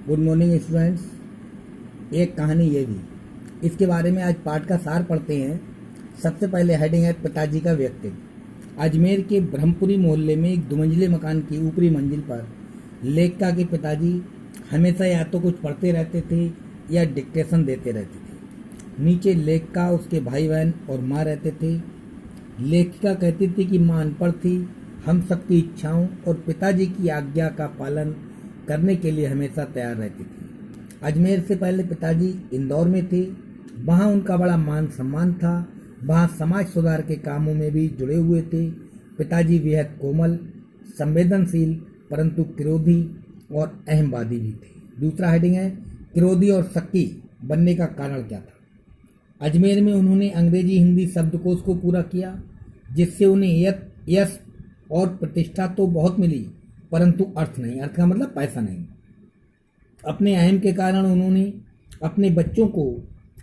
Good morning students. एक कहानी ये भी, इसके बारे में आज पाठ का सार पढ़ते हैं। सबसे पहले हेडिंग है पिताजी का व्यक्तित्व। अजमेर के ब्रह्मपुरी मोहल्ले में एक दुमंजिले मकान की ऊपरी मंजिल पर लेखका के पिताजी हमेशा या तो कुछ पढ़ते रहते थे या डिक्टेशन देते रहते थे। नीचे लेखका, उसके भाई बहन और माँ रहते थे। लेखिका कहती थी कि माँ अनपढ़ थी, हम सबकी इच्छाओं और पिताजी की आज्ञा का पालन करने के लिए हमेशा तैयार रहती थी। अजमेर से पहले पिताजी इंदौर में थे। वहाँ उनका बड़ा मान सम्मान था। वहाँ समाज सुधार के कामों में भी जुड़े हुए थे। पिताजी बेहद कोमल, संवेदनशील, परंतु क्रोधी और अहमवादी भी थे। दूसरा हेडिंग है क्रोधी और शक्की बनने का कारण क्या था। अजमेर में उन्होंने अंग्रेजी हिंदी शब्दकोश को पूरा किया, जिससे उन्हें यश और प्रतिष्ठा तो बहुत मिली, परंतु अर्थ नहीं। अर्थ का मतलब पैसा नहीं। अपने अहम के कारण उन्होंने अपने बच्चों को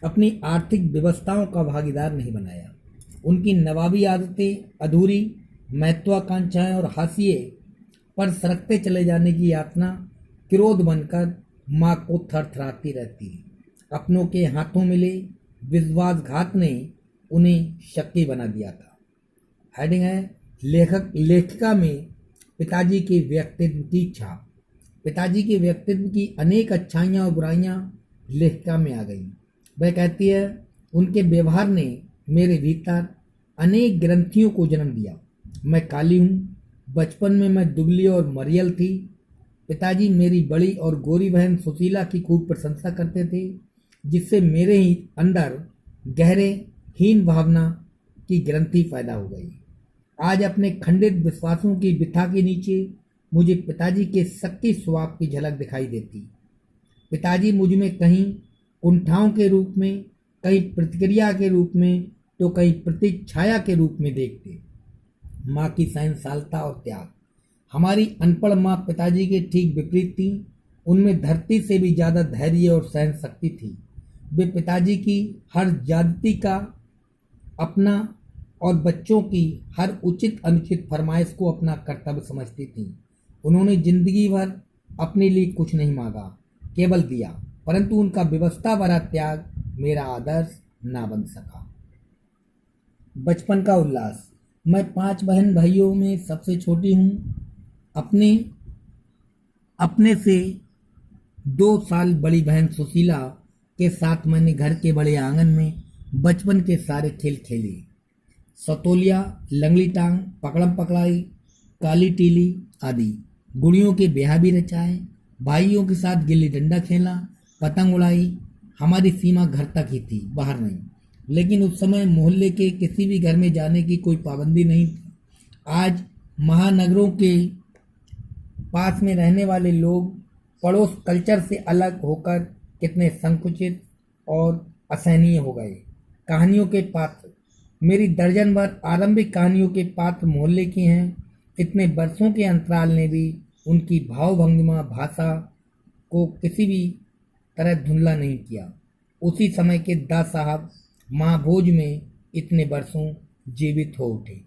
अपनी आर्थिक व्यवस्थाओं का भागीदार नहीं बनाया। उनकी नवाबी आदतें अधूरी, महत्वाकांक्षाएं और हाशिए पर सरकते चले जाने की यातना क्रोध बनकर माँ को थरथराती रहती है। अपनों के हाथों मिले विश्वासघात ने उन्हें शक्की बना दिया था। हेडिंग है लेखिका में पिताजी के व्यक्तित्व की छाप। पिताजी के व्यक्तित्व की अनेक अच्छाइयाँ और बुराइयाँ लेखिका में आ गईं। वह कहती है, उनके व्यवहार ने मेरे भीतर अनेक ग्रंथियों को जन्म दिया। मैं काली हूँ। बचपन में मैं दुबली और मरियल थी। पिताजी मेरी बड़ी और गोरी बहन सुशीला की खूब प्रशंसा करते थे, जिससे मेरे ही अंदर गहरे हीन भावना की ग्रंथि पैदा हो गई। आज अपने खंडित विश्वासों की बिथा के नीचे मुझे पिताजी के शक्ति स्वभाव की झलक दिखाई देती। पिताजी मुझ में कहीं कुंठाओं के रूप में, कहीं प्रतिक्रिया के रूप में, तो कहीं प्रतिच्छाया के रूप में देखते। माँ की सहनशीलता और त्याग। हमारी अनपढ़ माँ पिताजी के ठीक विपरीत थी। उनमें धरती से भी ज़्यादा धैर्य और सहन शक्ति थी। वे पिताजी की हर ज्यादती का अपना और बच्चों की हर उचित अनुचित फरमाइश को अपना कर्तव्य समझती थी। उन्होंने जिंदगी भर अपने लिए कुछ नहीं मांगा, केवल दिया, परंतु उनका व्यवस्था भरा त्याग मेरा आदर्श ना बन सका। बचपन का उल्लास। मैं 5 बहन भाइयों में सबसे छोटी हूँ। अपने से 2 साल बड़ी बहन सुशीला के साथ मैंने घर के बड़े आंगन में बचपन के सारे खेल खेले। सतोलिया, लंगड़ी टांग, पकड़म पकड़ाई, काली टीली आदि। गुड़ियों के ब्याह भी रचाए। भाइयों के साथ गिल्ली डंडा खेला, पतंग उड़ाई। हमारी सीमा घर तक ही थी, बाहर नहीं। लेकिन उस समय मोहल्ले के किसी भी घर में जाने की कोई पाबंदी नहीं थी। आज महानगरों के पास में रहने वाले लोग पड़ोस कल्चर से अलग होकर कितने संकुचित और असहनीय हो गए। कहानियों के पात्र। मेरी दर्जन भर आरंभिक कहानियों के पात्र मोहल्ले के हैं। इतने वर्षों के अंतराल ने भी उनकी भावभंगिमा भाषा को किसी भी तरह धुंधला नहीं किया। उसी समय के दा साहब माँ भोज में इतने वर्षों जीवित हो उठे।